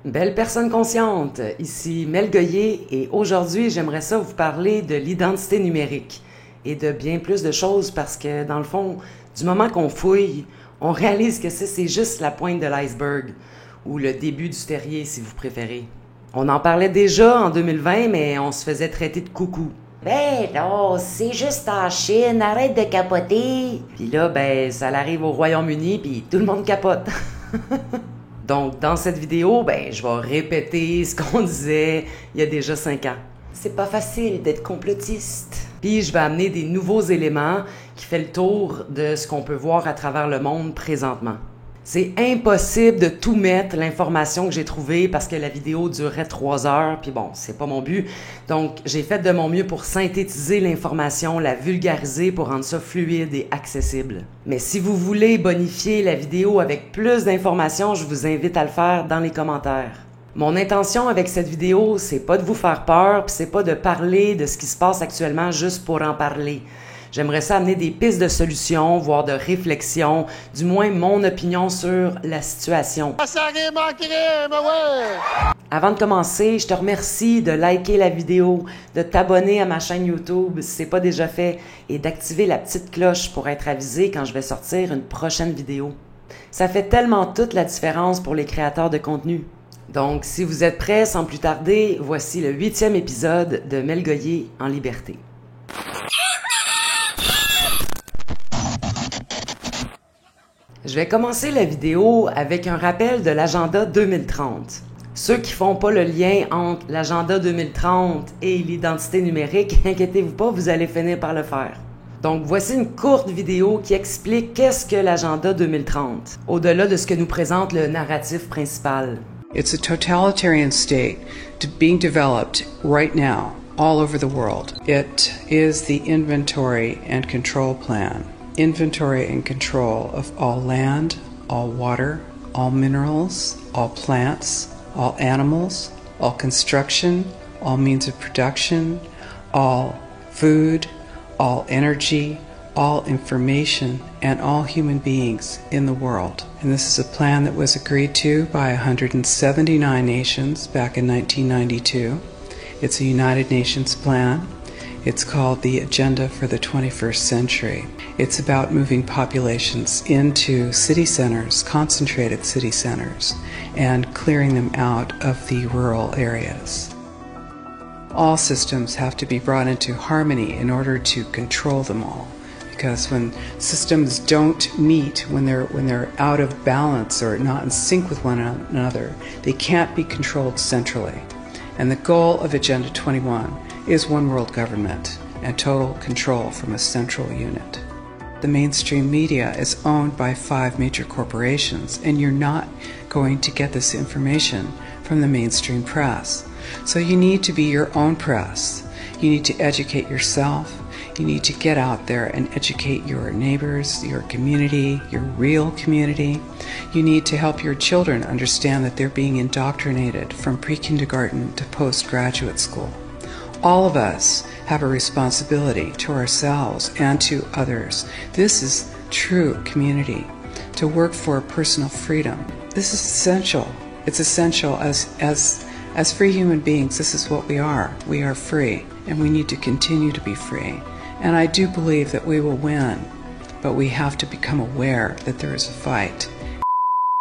Belle personne consciente, ici Mel Goyer et aujourd'hui j'aimerais ça vous parler de l'identité numérique et de bien plus de choses parce que dans le fond, du moment qu'on fouille, on réalise que c'est juste la pointe de l'iceberg ou le début du terrier si vous préférez. On en parlait déjà en 2020 mais on se faisait traiter de coucou. Ben non, c'est juste en Chine, arrête de capoter. Puis là, ça arrive au Royaume-Uni puis tout le monde capote. Donc, dans cette vidéo, je vais répéter ce qu'on disait il y a déjà 5 ans. C'est pas facile d'être complotiste. Puis, je vais amener des nouveaux éléments qui fait le tour de ce qu'on peut voir à travers le monde présentement. C'est impossible de tout mettre l'information que j'ai trouvée parce que la vidéo durerait 3 heures, puis bon, c'est pas mon but. Donc, j'ai fait de mon mieux pour synthétiser l'information, la vulgariser pour rendre ça fluide et accessible. Mais si vous voulez bonifier la vidéo avec plus d'informations, je vous invite à le faire dans les commentaires. Mon intention avec cette vidéo, c'est pas de vous faire peur, puis c'est pas de parler de ce qui se passe actuellement juste pour en parler. J'aimerais ça amener des pistes de solutions, voire de réflexion, du moins mon opinion sur la situation. Avant de commencer, je te remercie de liker la vidéo, de t'abonner à ma chaîne YouTube si ce n'est pas déjà fait et d'activer la petite cloche pour être avisé quand je vais sortir une prochaine vidéo. Ça fait tellement toute la différence pour les créateurs de contenu. Donc, si vous êtes prêts, sans plus tarder, voici le 8e épisode de Mel Goyer en liberté. Je vais commencer la vidéo avec un rappel de l'agenda 2030. Ceux qui font pas le lien entre l'agenda 2030 et l'identité numérique, inquiétez-vous pas, vous allez finir par le faire. Donc voici une courte vidéo qui explique qu'est-ce que l'agenda 2030, au-delà de ce que nous présente le narratif principal. It's a totalitarian state being developed right now all over the world. It is the inventory and control plan. Inventory and control of all land, all water, all minerals, all plants, all animals, all construction, all means of production, all food, all energy, all information, and all human beings in the world. And this is a plan that was agreed to by 179 nations back in 1992. It's a United Nations plan. It's called the Agenda for the 21st Century. It's about moving populations into city centers, concentrated city centers, and clearing them out of the rural areas. All systems have to be brought into harmony in order to control them all. Because when systems don't meet, when they're out of balance or not in sync with one another, they can't be controlled centrally. And the goal of Agenda 21 is one world government and total control from a central unit. The mainstream media is owned by 5 major corporations, and you're not going to get this information from the mainstream press. So you need to be your own press. You need to educate yourself. You need to get out there and educate your neighbors, your community, your real community. You need to help your children understand that they're being indoctrinated from pre-kindergarten to postgraduate school. All of us have a responsibility to ourselves and to others. This is true community, to work for personal freedom. This is essential. It's essential as free human beings. This is what we are. We are free, and we need to continue to be free. And I do believe that we will win, but we have to become aware that there is a fight.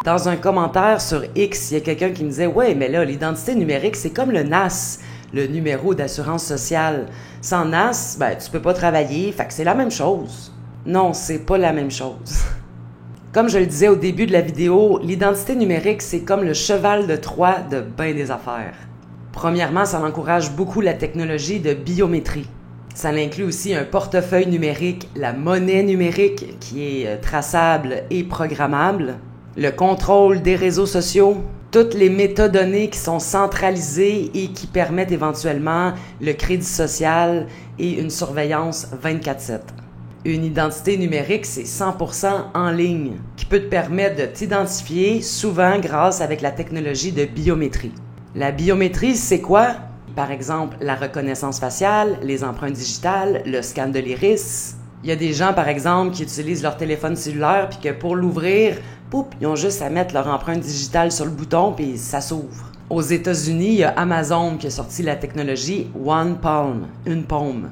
Dans un commentaire sur X, il y a quelqu'un qui me disait « Ouais, mais là, l'identité numérique, c'est comme le NAS, le numéro d'assurance sociale. Sans NAS, tu peux pas travailler, fait que c'est la même chose. » Non, c'est pas la même chose. Comme je le disais au début de la vidéo, l'identité numérique, c'est comme le cheval de Troie de bien des affaires. Premièrement, ça encourage beaucoup la technologie de biométrie. Ça inclut aussi un portefeuille numérique, la monnaie numérique qui est traçable et programmable, le contrôle des réseaux sociaux, toutes les métadonnées qui sont centralisées et qui permettent éventuellement le crédit social et une surveillance 24/7. Une identité numérique, c'est 100% en ligne, qui peut te permettre de t'identifier, souvent grâce avec la technologie de biométrie. La biométrie, c'est quoi? Par exemple, la reconnaissance faciale, les empreintes digitales, le scan de l'iris. Il y a des gens, par exemple, qui utilisent leur téléphone cellulaire puis que pour l'ouvrir, Poup, ils ont juste à mettre leur empreinte digitale sur le bouton puis ça s'ouvre. Aux États-Unis, il y a Amazon qui a sorti la technologie One Palm, une paume.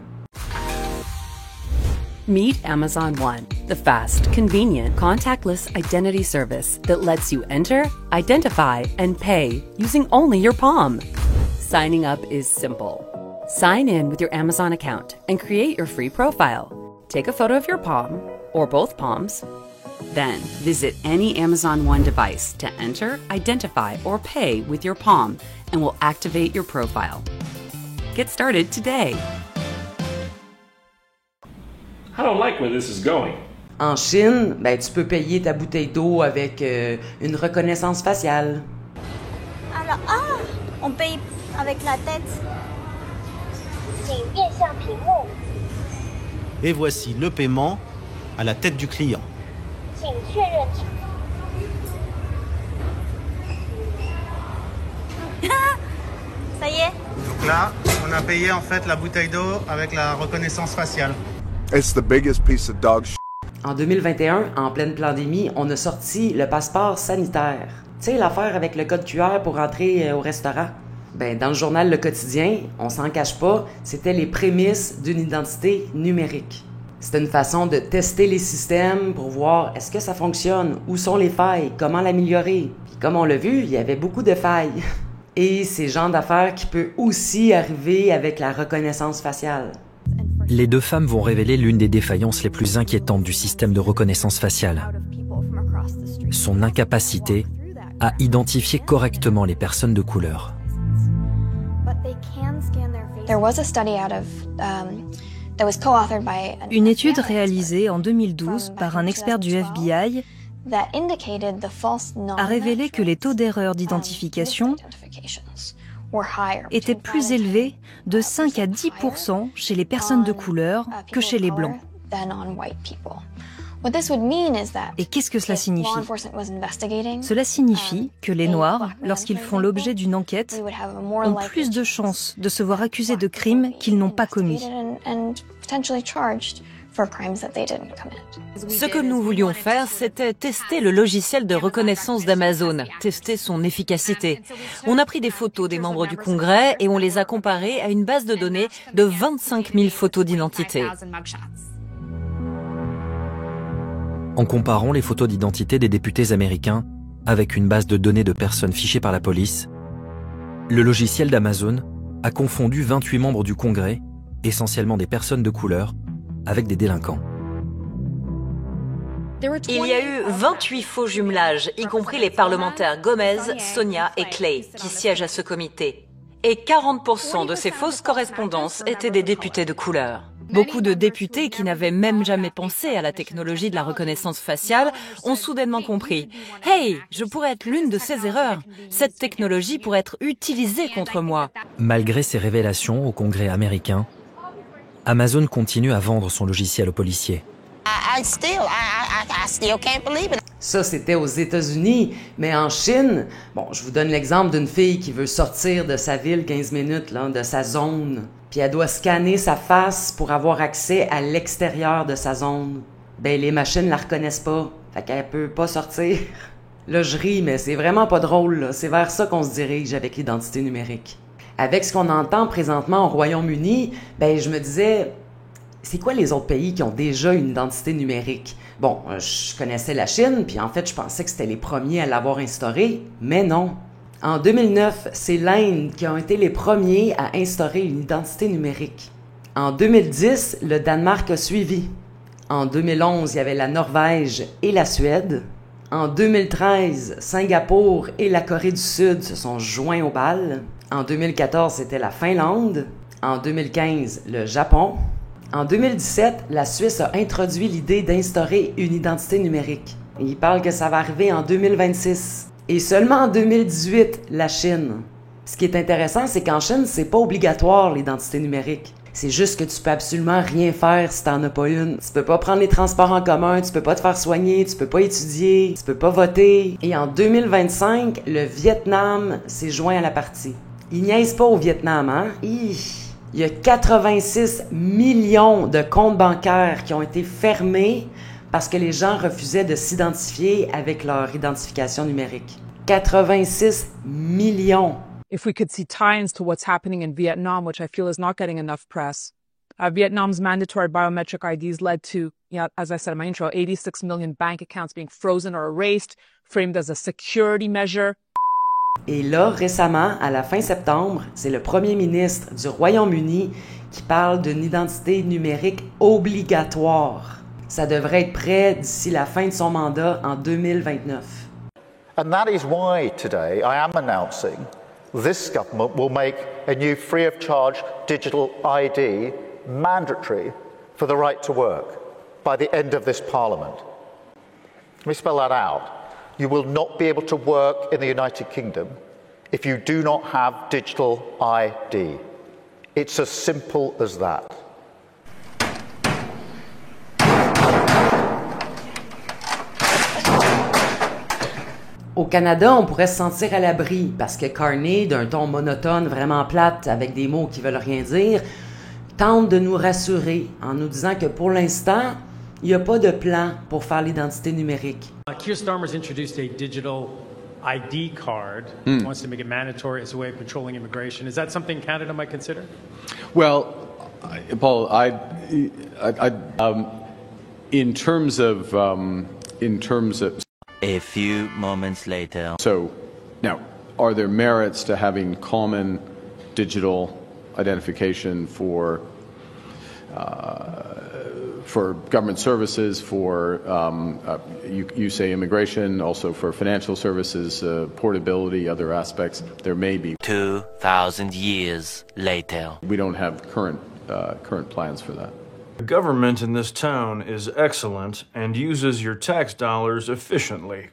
Meet Amazon One, the fast, convenient, contactless identity service that lets you enter, identify, and pay using only your palm. Signing up is simple. Sign in with your Amazon account and create your free profile. Take a photo of your palm, or both palms. Then, visit any Amazon One device to enter, identify, or pay with your palm, and we'll activate your profile. Get started today. I don't like where this is going. En Chine, ben, tu peux payer ta bouteille d'eau avec une reconnaissance faciale. Alors, on paye avec la tête. Et voici le paiement à la tête du client. Ça y est. Donc là, on a payé en fait la bouteille d'eau avec la reconnaissance faciale. It's the biggest piece of dog shit. En 2021, en pleine pandémie, on a sorti le passeport sanitaire. Tu sais, l'affaire avec le code QR pour entrer au restaurant. Ben, dans le journal Le Quotidien, on s'en cache pas, c'était les prémices d'une identité numérique. C'était une façon de tester les systèmes pour voir est-ce que ça fonctionne, où sont les failles, comment l'améliorer. Puis comme on l'a vu, il y avait beaucoup de failles. Et c'est le genre d'affaire qui peut aussi arriver avec la reconnaissance faciale. Les deux femmes vont révéler l'une des défaillances les plus inquiétantes du système de reconnaissance faciale. Son incapacité à identifier correctement les personnes de couleur. Une étude réalisée en 2012 par un expert du FBI a révélé que les taux d'erreur d'identification étaient plus élevés de 5 à 10% chez les personnes de couleur que chez les blancs. Et qu'est-ce que cela signifie? Cela signifie que les Noirs, lorsqu'ils font l'objet d'une enquête, ont plus de chances de se voir accusés de crimes qu'ils n'ont pas commis. Ce que nous voulions faire, c'était tester le logiciel de reconnaissance d'Amazon, tester son efficacité. On a pris des photos des membres du Congrès et on les a comparées à une base de données de 25 000 photos d'identité. En comparant les photos d'identité des députés américains avec une base de données de personnes fichées par la police, le logiciel d'Amazon a confondu 28 membres du Congrès, essentiellement des personnes de couleur, avec des délinquants. Il y a eu 28 faux jumelages, y compris les parlementaires Gomez, Sonia et Clay, qui siègent à ce comité. Et 40% de ces fausses correspondances étaient des députés de couleur. Beaucoup de députés qui n'avaient même jamais pensé à la technologie de la reconnaissance faciale ont soudainement compris « Hey, je pourrais être l'une de ces erreurs. Cette technologie pourrait être utilisée contre moi. » Malgré ces révélations au Congrès américain, Amazon continue à vendre son logiciel aux policiers. Ça, c'était aux États-Unis, mais en Chine, bon, je vous donne l'exemple d'une fille qui veut sortir de sa ville 15 minutes, là, de sa zone, puis elle doit scanner sa face pour avoir accès à l'extérieur de sa zone. Ben, les machines la reconnaissent pas, fait qu'elle peut pas sortir. Là, je ris, mais c'est vraiment pas drôle, là. C'est vers ça qu'on se dirige avec l'identité numérique. Avec ce qu'on entend présentement au Royaume-Uni, ben, je me disais, c'est quoi les autres pays qui ont déjà une identité numérique? Bon, je connaissais la Chine, puis en fait, je pensais que c'était les premiers à l'avoir instaurée, mais non. En 2009, c'est l'Inde qui ont été les premiers à instaurer une identité numérique. En 2010, le Danemark a suivi. En 2011, il y avait la Norvège et la Suède. En 2013, Singapour et la Corée du Sud se sont joints au bal. En 2014, c'était la Finlande. En 2015, le Japon. En 2017, la Suisse a introduit l'idée d'instaurer une identité numérique. Il parle que ça va arriver en 2026. Et seulement en 2018, la Chine. Ce qui est intéressant, c'est qu'en Chine, c'est pas obligatoire l'identité numérique. C'est juste que tu peux absolument rien faire si t'en as pas une. Tu peux pas prendre les transports en commun, tu peux pas te faire soigner, tu peux pas étudier, tu peux pas voter. Et en 2025, le Vietnam s'est joint à la partie. Ils niaisent pas au Vietnam, hein? Il y a 86 millions de comptes bancaires qui ont été fermés parce que les gens refusaient de s'identifier avec leur identification numérique. 86 millions. If we could see tie-ins to what's happening in Vietnam, which I feel is not getting enough press. Vietnam's mandatory biometric IDs led to, as I said in my intro, 86 million bank accounts being frozen or erased, framed as a security measure. Et là, récemment, à la fin septembre, c'est le premier ministre du Royaume-Uni qui parle d'une identité numérique obligatoire. Ça devrait être prêt d'ici la fin de son mandat en 2029. And that is why today I am announcing this government will make a new free-of-charge digital ID mandatory for the right to work by the end of this Parliament. Let me spell that out. You will not be able to work in the United Kingdom if you do not have digital ID. It's as simple as that. Au Canada, on pourrait se sentir à l'abri parce que Carney, d'un ton monotone vraiment plate avec des mots qui veulent rien dire, tente de nous rassurer en nous disant que pour l'instant, il n'y a pas de plan pour faire l'identité numérique. Keir Starmer's introduced a digital ID card. Wants to make it mandatory as a way of controlling immigration. Is that something Canada might consider? Well, Paul, in terms of A few moments later. So, now, are there merits to having common digital identification for government services, for you say immigration, also for financial services, portability, other aspects? There may be. 2,000 years later. We don't have current plans for that. The government in this town is excellent and uses your tax dollars efficiently.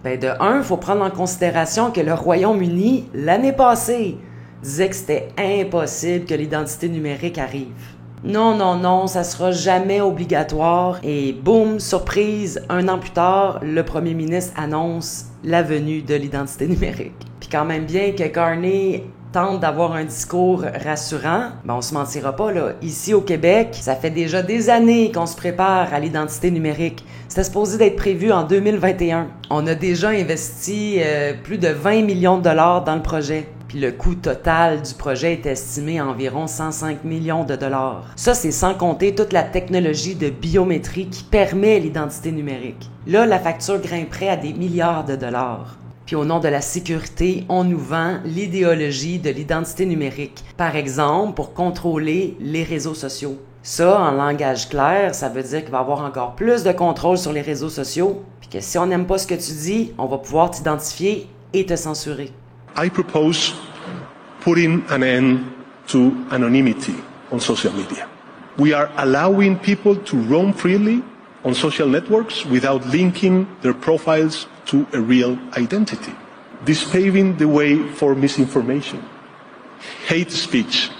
Ben de un, il faut prendre en considération que le Royaume-Uni, l'année passée, disait que c'était impossible que l'identité numérique arrive. Non, ça sera jamais obligatoire. Et boum, surprise, 1 an plus tard, le premier ministre annonce la venue de l'identité numérique. Puis quand même bien que Carney tente d'avoir un discours rassurant, ben on se mentira pas là. Ici au Québec, ça fait déjà des années qu'on se prépare à l'identité numérique. C'était supposé d'être prévu en 2021. On a déjà investi plus de 20 millions de dollars dans le projet. Puis le coût total du projet est estimé à environ 105 millions de dollars. Ça, c'est sans compter toute la technologie de biométrie qui permet l'identité numérique. Là, la facture grimperait à des milliards de dollars. Puis au nom de la sécurité, on nous vend l'idéologie de l'identité numérique. Par exemple, pour contrôler les réseaux sociaux. Ça, en langage clair, ça veut dire qu'il va y avoir encore plus de contrôle sur les réseaux sociaux, puis que si on n'aime pas ce que tu dis, on va pouvoir t'identifier et te censurer. I propose putting an end to anonymity on social media. We are allowing people to roam freely on social networks without linking their profiles to a real identity. This paving the way for misinformation, hate speech,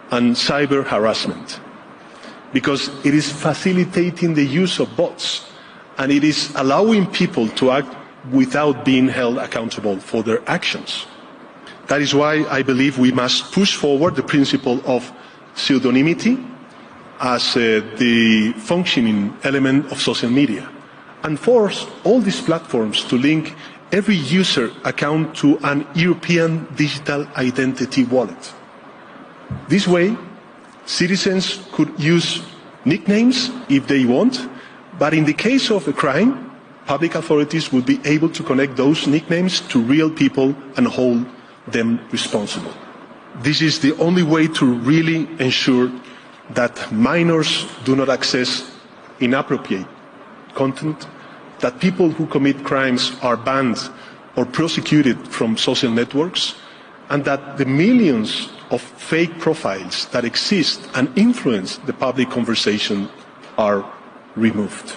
and cyber harassment, because it is facilitating the use of bots and it is allowing people to act without being held accountable for their actions. That is why I believe we must push forward the principle of pseudonymity as the functioning element of social media, and force all these platforms to link every user account to an European digital identity wallet. This way, citizens could use nicknames if they want, but in the case of a crime, public authorities would be able to connect those nicknames to real people and hold them responsible. This is the only way to really ensure that minors do not access inappropriate content, that people who commit crimes are banned or prosecuted from social networks, and that the millions of fake profiles that exist and influence the public conversation are removed.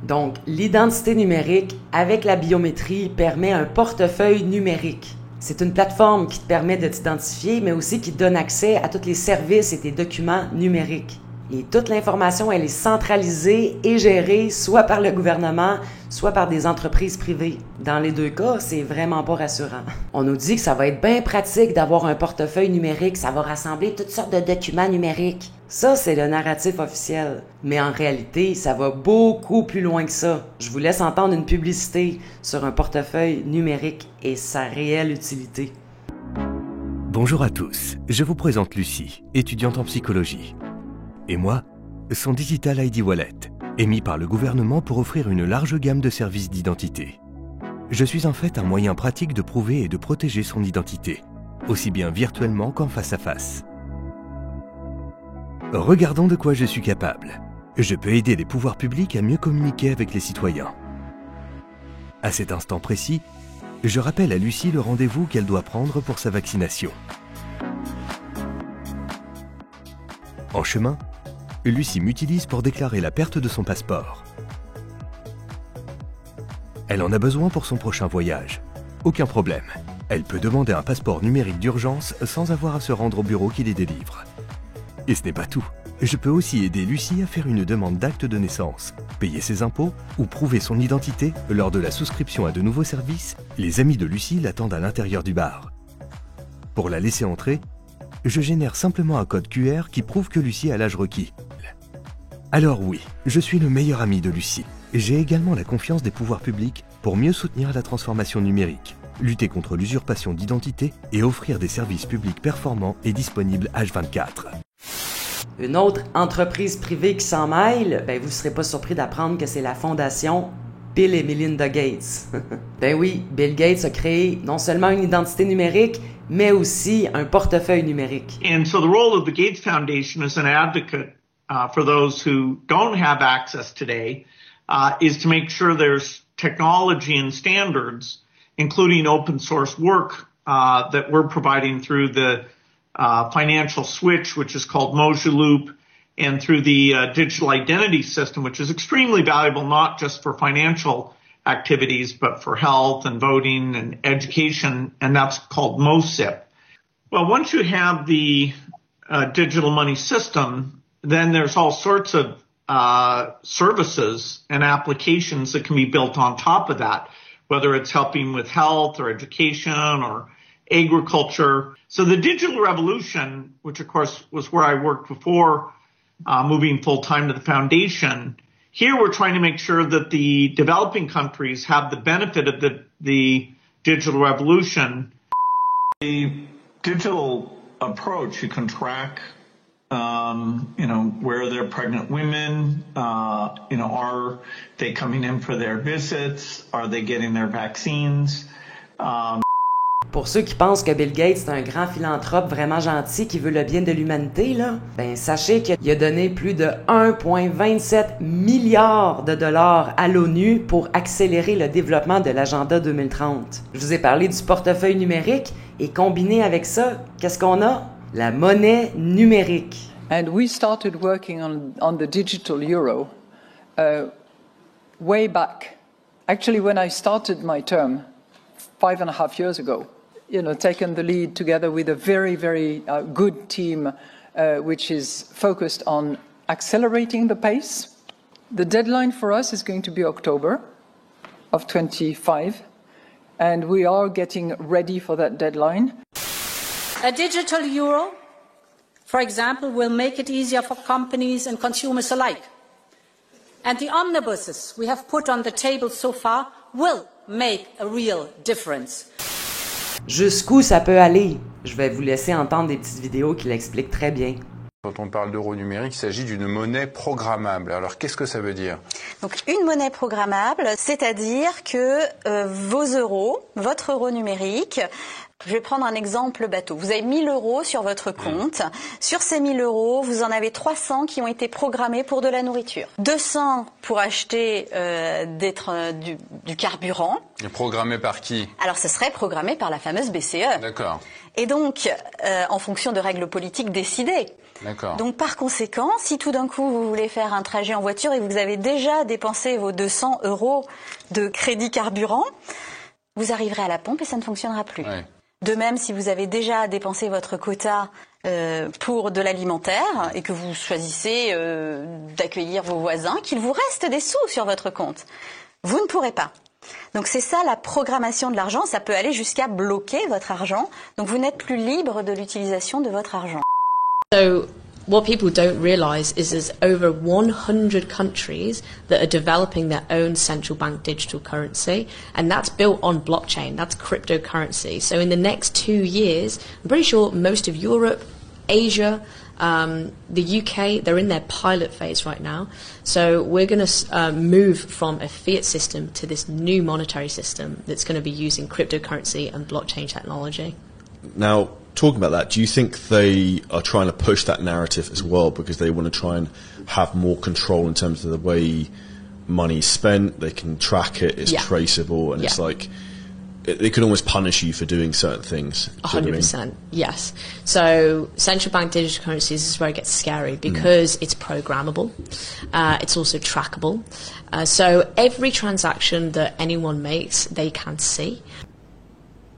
Donc, l'identité numérique avec la biométrie permet un portefeuille numérique. C'est une plateforme qui te permet de t'identifier, mais aussi qui te donne accès à tous les services et tes documents numériques. Et toute l'information, elle est centralisée et gérée soit par le gouvernement, soit par des entreprises privées. Dans les deux cas, c'est vraiment pas rassurant. On nous dit que ça va être bien pratique d'avoir un portefeuille numérique, ça va rassembler toutes sortes de documents numériques. Ça, c'est le narratif officiel. Mais en réalité, ça va beaucoup plus loin que ça. Je vous laisse entendre une publicité sur un portefeuille numérique et sa réelle utilité. Bonjour à tous, je vous présente Lucie, étudiante en psychologie. Et moi, son Digital ID Wallet, émis par le gouvernement pour offrir une large gamme de services d'identité. Je suis en fait un moyen pratique de prouver et de protéger son identité, aussi bien virtuellement qu'en face à face. Regardons de quoi je suis capable. Je peux aider les pouvoirs publics à mieux communiquer avec les citoyens. À cet instant précis, je rappelle à Lucie le rendez-vous qu'elle doit prendre pour sa vaccination. En chemin, Lucie m'utilise pour déclarer la perte de son passeport. Elle en a besoin pour son prochain voyage. Aucun problème. Elle peut demander un passeport numérique d'urgence sans avoir à se rendre au bureau qui les délivre. Et ce n'est pas tout. Je peux aussi aider Lucie à faire une demande d'acte de naissance, payer ses impôts ou prouver son identité lors de la souscription à de nouveaux services. Les amis de Lucie l'attendent à l'intérieur du bar. Pour la laisser entrer, je génère simplement un code QR qui prouve que Lucie a l'âge requis. Alors oui, je suis le meilleur ami de Lucie. J'ai également la confiance des pouvoirs publics pour mieux soutenir la transformation numérique, lutter contre l'usurpation d'identité et offrir des services publics performants et disponibles H24. Une autre entreprise privée qui s'en mêle, ben vous ne serez pas surpris d'apprendre que c'est la fondation Bill et Melinda Gates. Ben oui, Bill Gates a créé non seulement une identité numérique, mais aussi un portefeuille numérique. And so the role of the Gates Foundation as an advocate for those who don't have access today is to make sure there's technology and standards, including open source work that we're providing through the financial switch, which is called Mojaloop, and through the digital identity system, which is extremely valuable, not just for financial activities, but for health and voting and education, and that's called MoSIP. Well, once you have the digital money system, then there's all sorts of services and applications that can be built on top of that, whether it's helping with health or education or agriculture. So the digital revolution, which of course was where I worked before moving full-time to the foundation, here we're trying to make sure that the developing countries have the benefit of the digital revolution. The digital approach, you can track where they're pregnant women, are they coming in for their visits? Are they getting their vaccines? Pour ceux qui pensent que Bill Gates est un grand philanthrope vraiment gentil qui veut le bien de l'humanité, là, ben sachez qu'il a donné plus de 1,27 milliard de dollars à l'ONU pour accélérer le développement de l'agenda 2030. Je vous ai parlé du portefeuille numérique et combiné avec ça, qu'est-ce qu'on a? La monnaie numérique. And we started working on the digital euro way back. Actually, when I started my term 5.5 years ago, taken the lead together with a very, very good team which is focused on accelerating the pace. The deadline for us is going to be October of 25, and we are getting ready for that deadline. A digital euro, for example, will make it easier for companies and consumers alike. And the omnibuses we have put on the table so far will make a real difference. Jusqu'où ça peut aller? Je vais vous laisser entendre des petites vidéos qui l'expliquent très bien. Quand on parle d'euro numérique, il s'agit d'une monnaie programmable. Alors qu'est-ce que ça veut dire? Donc une monnaie programmable, c'est-à-dire que vos euros, votre euro numérique, je vais prendre un exemple bateau. Vous avez 1 000 euros sur votre compte. Sur ces 1 000 euros, vous en avez 300 qui ont été programmés pour de la nourriture. 200 pour acheter du carburant. Et programmé par qui? Alors ce serait programmé par la fameuse BCE. D'accord. Et donc, en fonction de règles politiques décidées. D'accord. Donc par conséquent, si tout d'un coup vous voulez faire un trajet en voiture et vous avez déjà dépensé vos 200 euros de crédit carburant, vous arriverez à la pompe et ça ne fonctionnera plus. Ouais. De même, si vous avez déjà dépensé votre quota pour de l'alimentaire et que vous choisissez d'accueillir vos voisins, qu'il vous reste des sous sur votre compte, vous ne pourrez pas. Donc c'est ça la programmation de l'argent, ça peut aller jusqu'à bloquer votre argent, donc vous n'êtes plus libre de l'utilisation de votre argent. So What people don't realize is there's over 100 countries that are developing their own central bank digital currency, and that's built on blockchain, that's cryptocurrency. So in the next 2 years, I'm pretty sure most of Europe, Asia, the UK, they're in their pilot phase right now. So we're going to move from a fiat system to this new monetary system that's going to be using cryptocurrency and blockchain technology. Now, talking about that, do you think they are trying to push that narrative as well because they want to try and have more control in terms of the way money is spent? They can track it, it's traceable, and it's like they could almost punish you for doing certain things. 100%, yes. So central bank digital currencies is where it gets scary because it's programmable. It's also trackable. So every transaction that anyone makes, they can see.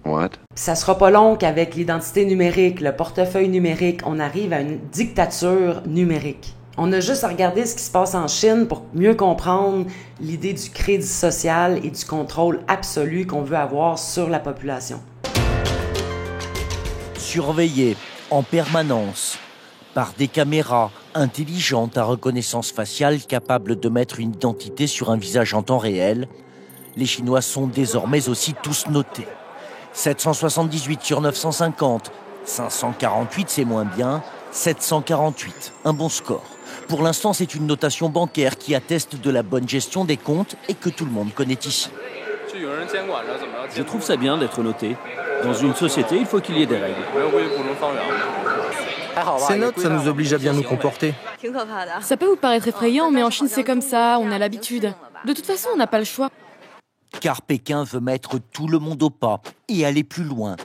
What? Ça sera pas long qu'avec l'identité numérique, le portefeuille numérique, on arrive à une dictature numérique. On a juste à regarder ce qui se passe en Chine pour mieux comprendre l'idée du crédit social et du contrôle absolu qu'on veut avoir sur la population. Surveillés en permanence par des caméras intelligentes à reconnaissance faciale capables de mettre une identité sur un visage en temps réel, les Chinois sont désormais aussi tous notés. 778 sur 950, 548 c'est moins bien, 748, un bon score. Pour l'instant, c'est une notation bancaire qui atteste de la bonne gestion des comptes et que tout le monde connaît ici. Je trouve ça bien d'être noté. Dans une société, il faut qu'il y ait des règles. Ces notes, ça nous oblige à bien nous comporter. Ça peut vous paraître effrayant, mais en Chine, c'est comme ça, on a l'habitude. De toute façon, on n'a pas le choix. Car Pékin veut mettre tout le monde au pas et aller plus loin.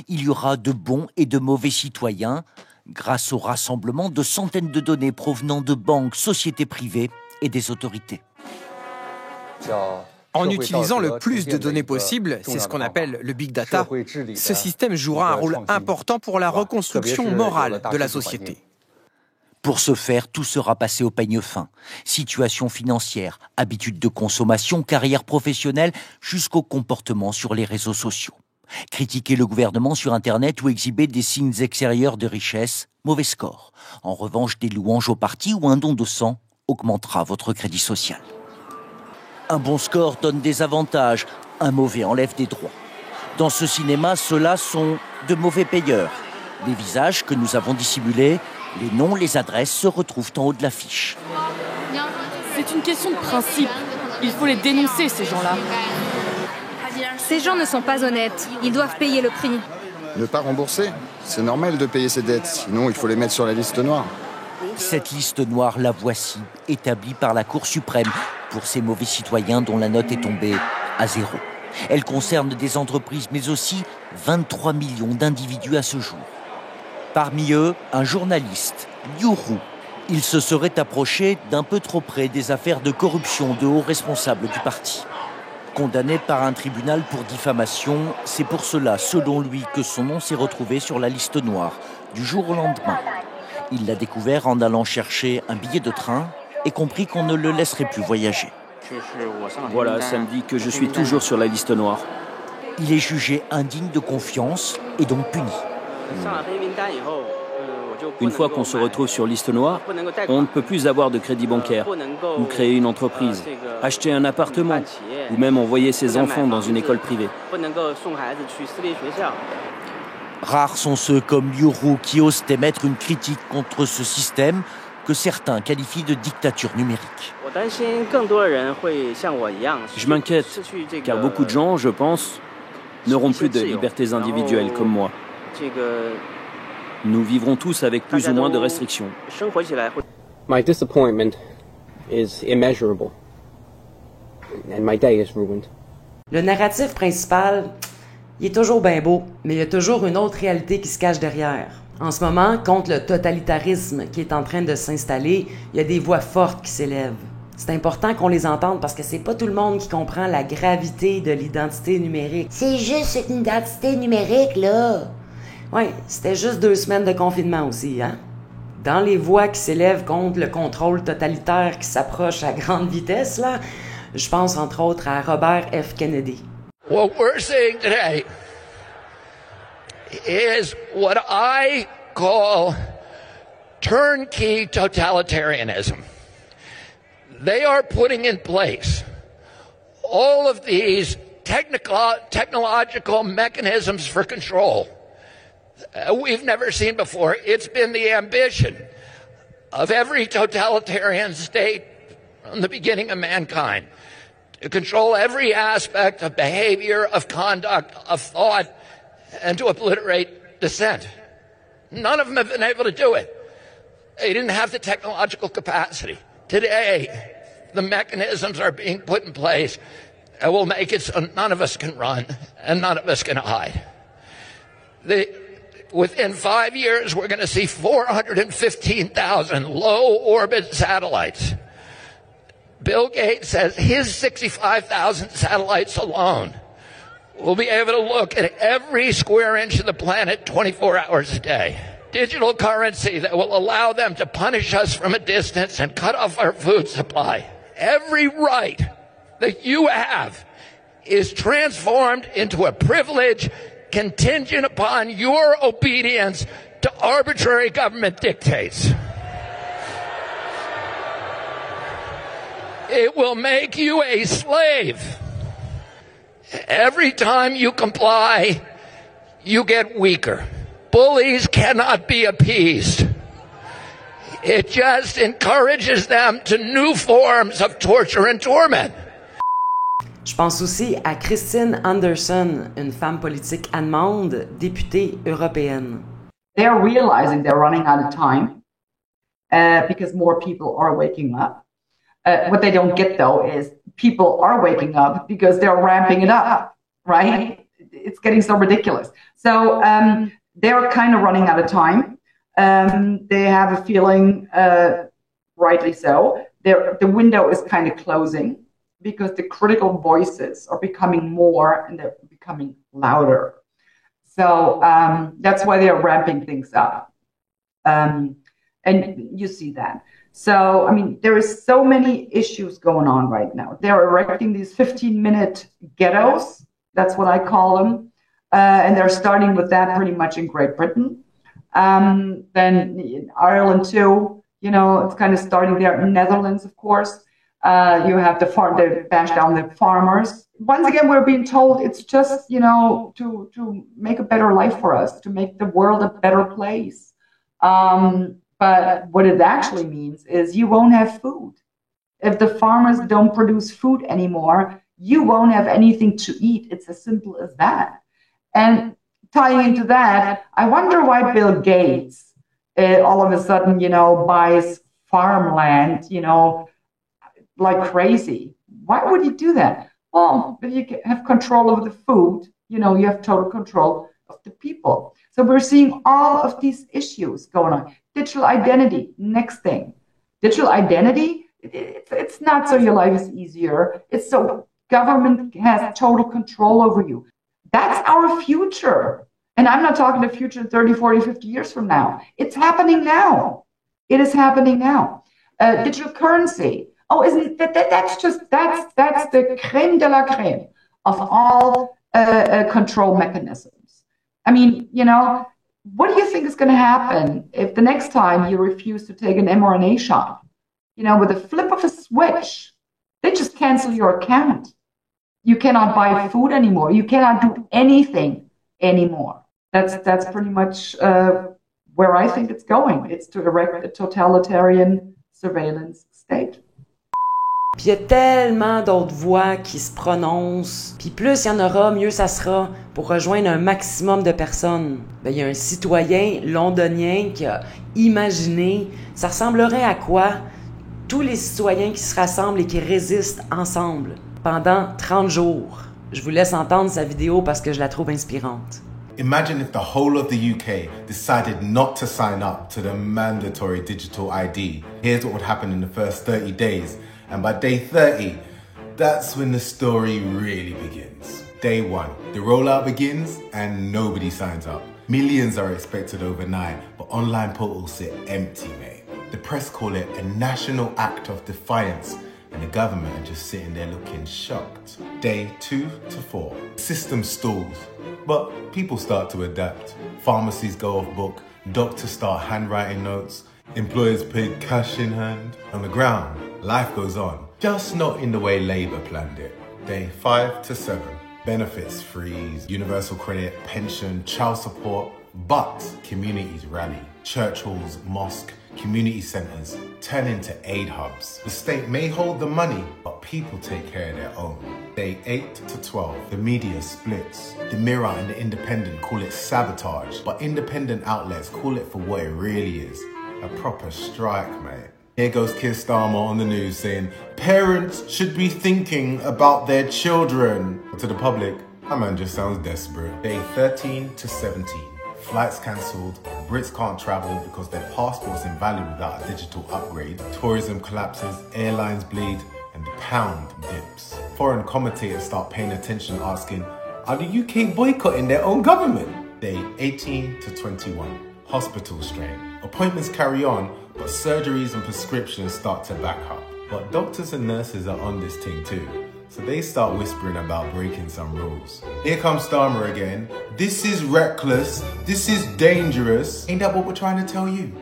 Il y aura de bons et de mauvais citoyens grâce au rassemblement de centaines de données provenant de banques, sociétés privées et des autorités. En utilisant le plus de données possible, c'est ce qu'on appelle le big data, ce système jouera un rôle important pour la reconstruction morale de la société. Pour ce faire, tout sera passé au peigne fin. Situation financière, habitudes de consommation, carrière professionnelle, jusqu'au comportement sur les réseaux sociaux. Critiquer le gouvernement sur Internet ou exhiber des signes extérieurs de richesse, mauvais score. En revanche, des louanges au parti ou un don de sang augmentera votre crédit social. Un bon score donne des avantages, un mauvais enlève des droits. Dans ce cinéma, ceux-là sont de mauvais payeurs. Les visages que nous avons dissimulés, les noms, les adresses se retrouvent en haut de l'affiche. C'est une question de principe. Il faut les dénoncer, ces gens-là. Ces gens ne sont pas honnêtes. Ils doivent payer le prix. Ne pas rembourser? C'est normal de payer ses dettes, sinon il faut les mettre sur la liste noire. Cette liste noire, la voici, établie par la Cour suprême pour ces mauvais citoyens dont la note est tombée à 0. Elle concerne des entreprises, mais aussi 23 millions d'individus à ce jour. Parmi eux, un journaliste, Liu Ru. Il se serait approché d'un peu trop près des affaires de corruption de hauts responsables du parti. Condamné par un tribunal pour diffamation, c'est pour cela, selon lui, que son nom s'est retrouvé sur la liste noire, du jour au lendemain. Il l'a découvert en allant chercher un billet de train et compris qu'on ne le laisserait plus voyager. Voilà, ça me dit que je suis toujours sur la liste noire. Il est jugé indigne de confiance et donc puni. Une fois qu'on se retrouve sur liste noire, on ne peut plus avoir de crédit bancaire, ou créer une entreprise, acheter un appartement, ou même envoyer ses enfants dans une école privée. Rares sont ceux comme Liu Ru qui osent émettre une critique contre ce système que certains qualifient de dictature numérique. Je m'inquiète, car beaucoup de gens, je pense, n'auront plus de libertés individuelles comme moi. Nous vivrons tous avec plus ou moins de restrictions. My disappointment is immeasurable, and my day is ruined. Le narratif principal, il est toujours bien beau, mais il y a toujours une autre réalité qui se cache derrière. En ce moment, contre le totalitarisme qui est en train de s'installer, il y a des voix fortes qui s'élèvent. C'est important qu'on les entende parce que c'est pas tout le monde qui comprend la gravité de l'identité numérique. C'est juste une identité numérique, là! Oui, c'était juste 2 semaines de confinement aussi, hein? Dans les voix qui s'élèvent contre le contrôle totalitaire qui s'approche à grande vitesse, là, je pense entre autres à Robert F. Kennedy. What we're seeing today is what I call turnkey totalitarianism. They are putting in place all of these technological mechanisms for control we've never seen before. It's been the ambition of every totalitarian state from the beginning of mankind to control every aspect of behavior, of conduct, of thought, and to obliterate dissent. None of them have been able to do it. They didn't have the technological capacity. Today, the mechanisms are being put in place that will make it so none of us can run and none of us can hide. Within 5 years, we're going to see 415,000 low-orbit satellites. Bill Gates says his 65,000 satellites alone will be able to look at every square inch of the planet 24 hours a day. Digital currency that will allow them to punish us from a distance and cut off our food supply. Every right that you have is transformed into a privilege contingent upon your obedience to arbitrary government dictates. It will make you a slave. Every time you comply, you get weaker. Bullies cannot be appeased. It just encourages them to new forms of torture and torment. Je pense aussi à Christine Anderson, une femme politique allemande, députée européenne. They're realizing they're running out of time because more people are waking up. What they don't get, though, is people are waking up because they're ramping it up, right? It's getting so ridiculous. So they're kind of running out of time. They have a feeling, rightly so, the window is kind of closing because the critical voices are becoming more and they're becoming louder. So that's why they're ramping things up. And you see that. So, I mean, there is so many issues going on right now. They're erecting these 15-minute ghettos. That's what I call them. And they're starting with that pretty much in Great Britain. Then in Ireland, too, you know, it's kind of starting there. In Netherlands, of course. You have they bash down the farmers. Once again, we're being told it's just, you know, to make a better life for us, to make the world a better place. But what it actually means is you won't have food. If the farmers don't produce food anymore, you won't have anything to eat. It's as simple as that. And tying into that, I wonder why Bill Gates all of a sudden, you know, buys farmland, you know, like crazy. Why would he do that? Well, if you have control over the food, you know, you have total control of the people. So we're seeing all of these issues going on. Digital identity, next thing. Digital identity, it's not so your life is easier. It's so government has total control over you. That's our future. And I'm not talking the future 30, 40, 50 years from now. It's happening now. It is happening now. Digital currency. Oh, isn't that's the crème de la crème of all control mechanisms. I mean, you know, what do you think is going to happen if the next time you refuse to take an mRNA shot? You know, with a flip of a switch, they just cancel your account. You cannot buy food anymore. You cannot do anything anymore. That's pretty much where I think it's going. It's to erect a totalitarian surveillance state. Puis il y a tellement d'autres voix qui se prononcent. Puis plus il y en aura, mieux ça sera pour rejoindre un maximum de personnes. Ben, il y a un citoyen londonien qui a imaginé, ça ressemblerait à quoi? Tous les citoyens qui se rassemblent et qui résistent ensemble pendant 30 jours. Je vous laisse entendre sa vidéo parce que je la trouve inspirante. Imagine if the whole of the UK decided not to sign up to the mandatory digital ID. Here's what would happen in the first 30 days. And by day 30, that's when the story really begins. Day 1, the rollout begins and nobody signs up. Millions are expected overnight, but online portals sit empty, mate. The press call it a national act of defiance, and the government are just sitting there looking shocked. Day 2 to 4, the system stalls, but people start to adapt. Pharmacies go off book, doctors start handwriting notes, Employers paid cash in hand. On the ground, life goes on, just not in the way Labour planned it. Day 5 to 7. Benefits freeze, universal credit, pension, child support. But communities rally. Church halls, mosque, community centres turn into aid hubs. The state may hold the money, but people take care of their own. Day 8 to 12, the media splits. The Mirror and the Independent call it sabotage, but independent outlets call it for what it really is. A proper strike, mate. Here goes Keir Starmer on the news saying, parents should be thinking about their children. But to the public, that man just sounds desperate. Day 13 to 17. Flights cancelled, Brits can't travel because their passport's invalid without a digital upgrade, tourism collapses, airlines bleed, and the pound dips. Foreign commentators start paying attention asking, are the UK boycotting their own government? Day 18 to 21, hospital strain. Appointments carry on, but surgeries and prescriptions start to back up. But doctors and nurses are on this thing too. So they start whispering about breaking some rules. Here comes Starmer again. This is reckless. This is dangerous. Ain't that what we're trying to tell you?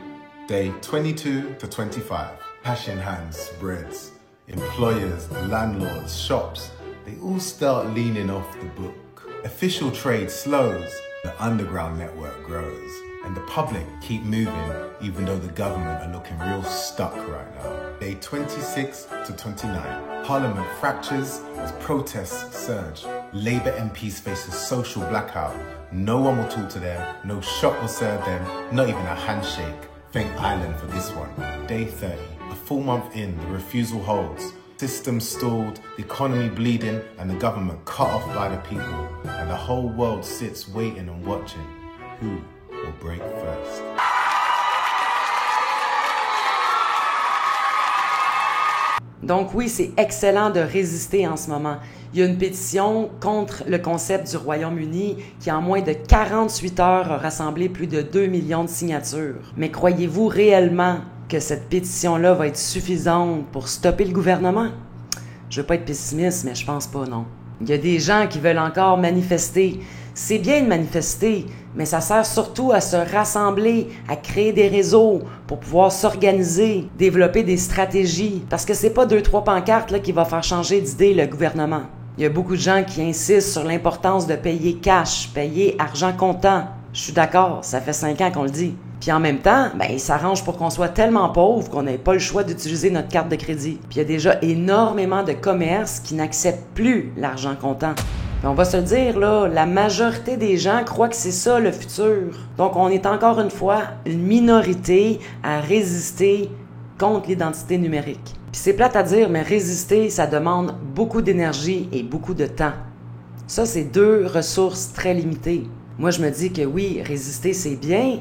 Day 22 to 25. Cash in hand spreads. Employers, landlords, shops, they all start leaning off the book. Official trade slows. The underground network grows. And the public keep moving even though the government are looking real stuck right now. Day 26 to 29. Parliament fractures as protests surge. Labour MPs face a social blackout. No one will talk to them, no shop will serve them, not even a handshake. Thank Ireland for this one. Day 30. A full month in, the refusal holds. System stalled, the economy bleeding, and the government cut off by the people. And the whole world sits waiting and watching. Who will break first? Donc oui, c'est excellent de résister en ce moment. Il y a une pétition contre le concept du Royaume-Uni qui, en moins de 48 heures, a rassemblé plus de 2 millions de signatures. Mais croyez-vous réellement que cette pétition-là va être suffisante pour stopper le gouvernement? Je veux pas être pessimiste, mais je pense pas, non. Il y a des gens qui veulent encore manifester. C'est bien de manifester, mais ça sert surtout à se rassembler, à créer des réseaux pour pouvoir s'organiser, développer des stratégies. Parce que c'est pas 2-3 pancartes là, qui va faire changer d'idée le gouvernement. Il y a beaucoup de gens qui insistent sur l'importance de payer cash, payer argent comptant. Je suis d'accord, ça fait 5 ans qu'on le dit. Puis en même temps, ils s'arrangent pour qu'on soit tellement pauvre qu'on n'ait pas le choix d'utiliser notre carte de crédit. Puis il y a déjà énormément de commerces qui n'acceptent plus l'argent comptant. Puis on va se le dire, là, la majorité des gens croient que c'est ça le futur. Donc on est encore une fois une minorité à résister contre l'identité numérique. Puis c'est plate à dire, mais résister, ça demande beaucoup d'énergie et beaucoup de temps. Ça, c'est 2 ressources très limitées. Moi, je me dis que oui, résister, c'est bien,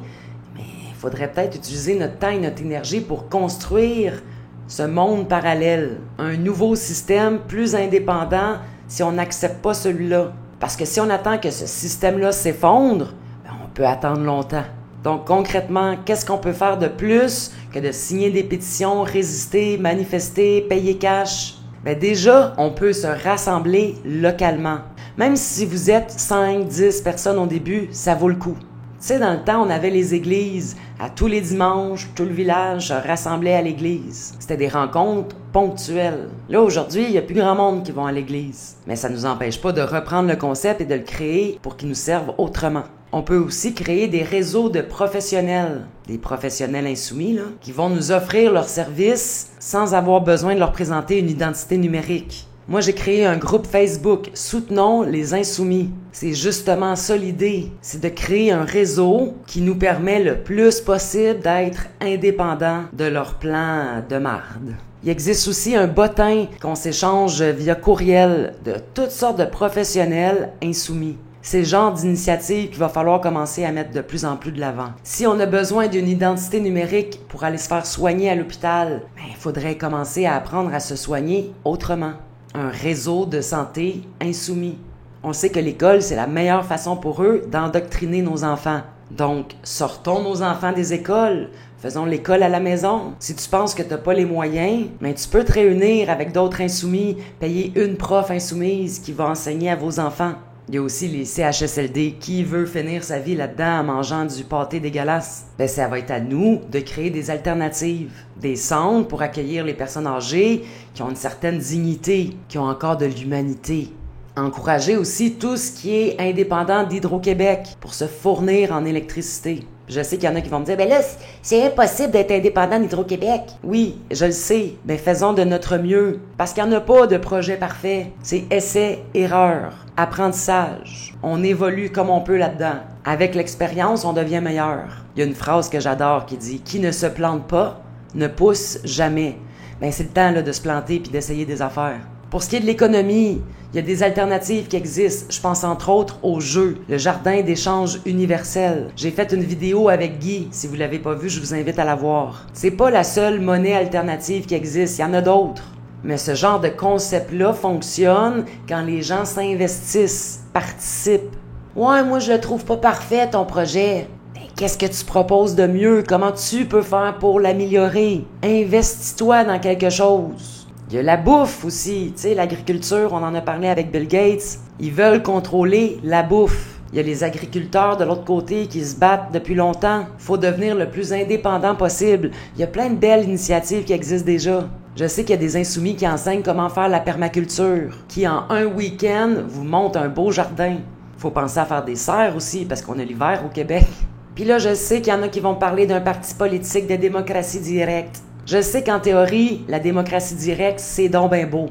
mais il faudrait peut-être utiliser notre temps et notre énergie pour construire ce monde parallèle, un nouveau système plus indépendant si on n'accepte pas celui-là. Parce que si on attend que ce système-là s'effondre, on peut attendre longtemps. Donc concrètement, qu'est-ce qu'on peut faire de plus que de signer des pétitions, résister, manifester, payer cash? Déjà, on peut se rassembler localement. Même si vous êtes 5, 10 personnes au début, ça vaut le coup. Tu sais, dans le temps, on avait les églises. À tous les dimanches, tout le village se rassemblait à l'église. C'était des rencontres ponctuelles. Là, aujourd'hui, il n'y a plus grand monde qui vont à l'église. Mais ça ne nous empêche pas de reprendre le concept et de le créer pour qu'il nous serve autrement. On peut aussi créer des réseaux de professionnels, des professionnels insoumis, là, qui vont nous offrir leurs services sans avoir besoin de leur présenter une identité numérique. Moi, j'ai créé un groupe Facebook « Soutenons les Insoumis ». C'est justement ça l'idée, c'est de créer un réseau qui nous permet le plus possible d'être indépendants de leur plan de marde. Il existe aussi un bottin qu'on s'échange via courriel de toutes sortes de professionnels insoumis. C'est le genre d'initiative qu'il va falloir commencer à mettre de plus en plus de l'avant. Si on a besoin d'une identité numérique pour aller se faire soigner à l'hôpital, il faudrait commencer à apprendre à se soigner autrement. Un réseau de santé insoumis. On sait que l'école, c'est la meilleure façon pour eux d'endoctriner nos enfants. Donc, sortons nos enfants des écoles. Faisons l'école à la maison. Si tu penses que tu n'as pas les moyens, tu peux te réunir avec d'autres insoumis, payer une prof insoumise qui va enseigner à vos enfants. Il y a aussi les CHSLD. Qui veut finir sa vie là-dedans en mangeant du pâté dégueulasse? Ben, ça va être à nous de créer des alternatives. Des centres pour accueillir les personnes âgées qui ont une certaine dignité, qui ont encore de l'humanité. Encourager aussi tout ce qui est indépendant d'Hydro-Québec pour se fournir en électricité. Je sais qu'il y en a qui vont me dire, ben là, c'est impossible d'être indépendant d'Hydro-Québec. Oui, je le sais, mais faisons de notre mieux. Parce qu'il n'y en a pas de projet parfait. C'est essai, erreur, apprentissage. On évolue comme on peut là-dedans. Avec l'expérience, on devient meilleur. Il y a une phrase que j'adore qui dit, qui ne se plante pas, ne pousse jamais. Ben, c'est le temps là, de se planter puis d'essayer des affaires. Pour ce qui est de l'économie, il y a des alternatives qui existent. Je pense entre autres au jeu, le jardin d'échange universel. J'ai fait une vidéo avec Guy. Si vous l'avez pas vu, je vous invite à la voir. C'est pas la seule monnaie alternative qui existe. Il y en a d'autres. Mais ce genre de concept-là fonctionne quand les gens s'investissent, participent. Ouais, moi je le trouve pas parfait ton projet. Qu'est-ce que tu proposes de mieux? Comment tu peux faire pour l'améliorer? Investis-toi dans quelque chose. Il y a la bouffe aussi, tu sais, l'agriculture, on en a parlé avec Bill Gates. Ils veulent contrôler la bouffe. Il y a les agriculteurs de l'autre côté qui se battent depuis longtemps. Faut devenir le plus indépendant possible. Il y a plein de belles initiatives qui existent déjà. Je sais qu'il y a des insoumis qui enseignent comment faire la permaculture, qui en un week-end vous montent un beau jardin. Faut penser à faire des serres aussi, parce qu'on a l'hiver au Québec. Puis là, je sais qu'il y en a qui vont parler d'un parti politique de démocratie directe. Je sais qu'en théorie, la démocratie directe, c'est donc ben beau.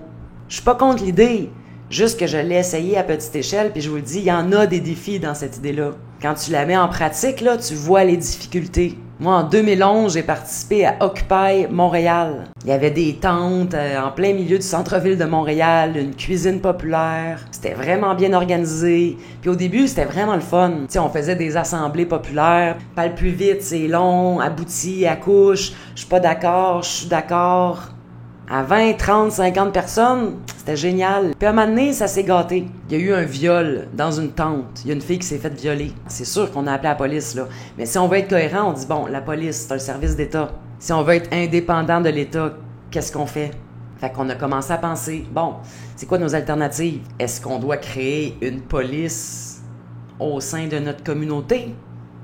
Je suis pas contre l'idée, juste que je l'ai essayé à petite échelle, puis je vous le dis, il y en a des défis dans cette idée-là. Quand tu la mets en pratique, là, tu vois les difficultés. Moi, en 2011, j'ai participé à Occupy Montréal. Il y avait des tentes en plein milieu du centre-ville de Montréal, une cuisine populaire. C'était vraiment bien organisé. Puis au début, c'était vraiment le fun. Tu sais, on faisait des assemblées populaires. Parle plus vite, c'est long, abouti, accouche. Je suis pas d'accord, je suis d'accord. À 20, 30, 50 personnes, c'était génial. Puis à un moment donné, ça s'est gâté. Il y a eu un viol dans une tente. Il y a une fille qui s'est faite violer. C'est sûr qu'on a appelé la police, là. Mais si on veut être cohérent, on dit, bon, la police, c'est un service d'État. Si on veut être indépendant de l'État, qu'est-ce qu'on fait? Fait qu'on a commencé à penser, bon, c'est quoi nos alternatives? Est-ce qu'on doit créer une police au sein de notre communauté?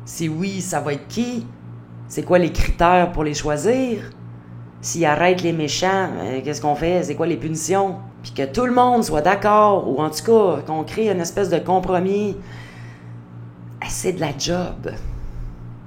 Si oui, ça va être qui? C'est quoi les critères pour les choisir? S'ils arrêtent les méchants, qu'est-ce qu'on fait? C'est quoi les punitions? Puis que tout le monde soit d'accord, ou en tout cas, qu'on crée une espèce de compromis. C'est de la job.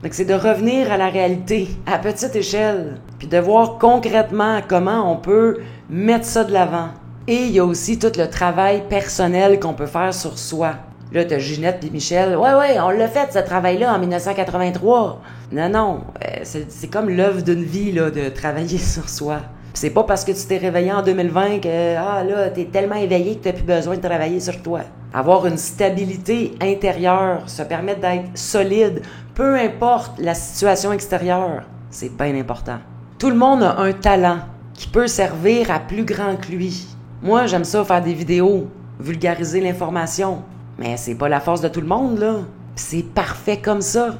Donc c'est de revenir à la réalité, à petite échelle, puis de voir concrètement comment on peut mettre ça de l'avant. Et il y a aussi tout le travail personnel qu'on peut faire sur soi. Là, t'as Ginette et Michel. Ouais, on l'a fait, ce travail-là, en 1983. Non, c'est comme l'œuvre d'une vie, là, de travailler sur soi. Pis c'est pas parce que tu t'es réveillé en 2020 que, là, t'es tellement éveillé que t'as plus besoin de travailler sur toi. Avoir une stabilité intérieure, se permettre d'être solide, peu importe la situation extérieure, c'est bien important. Tout le monde a un talent qui peut servir à plus grand que lui. Moi, j'aime ça faire des vidéos, vulgariser l'information. Mais c'est pas la force de tout le monde, là. Pis c'est parfait comme ça.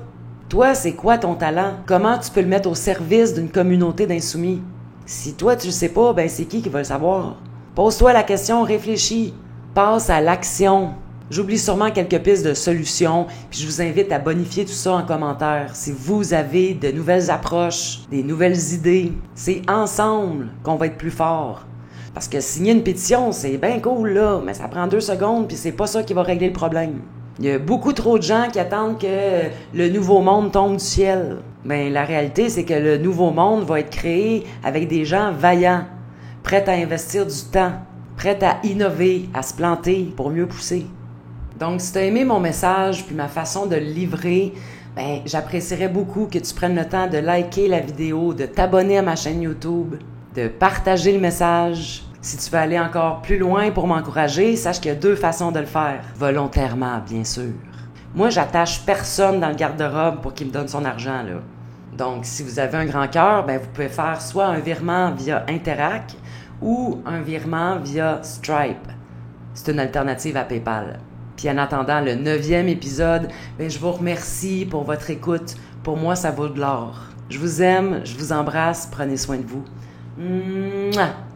Toi, c'est quoi ton talent? Comment tu peux le mettre au service d'une communauté d'insoumis? Si toi, tu le sais pas, ben c'est qui va le savoir? Pose-toi la question, réfléchis. Passe à l'action. J'oublie sûrement quelques pistes de solutions, puis je vous invite à bonifier tout ça en commentaire. Si vous avez de nouvelles approches, des nouvelles idées, c'est ensemble qu'on va être plus fort. Parce que signer une pétition, c'est bien cool, là, mais ça prend 2 secondes, puis c'est pas ça qui va régler le problème. Il y a beaucoup trop de gens qui attendent que le nouveau monde tombe du ciel. Ben, la réalité, c'est que le nouveau monde va être créé avec des gens vaillants, prêts à investir du temps, prêts à innover, à se planter pour mieux pousser. Donc, si tu as aimé mon message puis ma façon de le livrer, ben, j'apprécierais beaucoup que tu prennes le temps de liker la vidéo, de t'abonner à ma chaîne YouTube, de partager le message. Si tu veux aller encore plus loin pour m'encourager, sache qu'il y a 2 façons de le faire. Volontairement, bien sûr. Moi, j'attache personne dans le garde-robe pour qu'il me donne son argent, là. Donc, si vous avez un grand cœur, ben, vous pouvez faire soit un virement via Interac ou un virement via Stripe. C'est une alternative à PayPal. Puis en attendant le 9e épisode, ben, je vous remercie pour votre écoute. Pour moi, ça vaut de l'or. Je vous aime, je vous embrasse, prenez soin de vous. Mouah!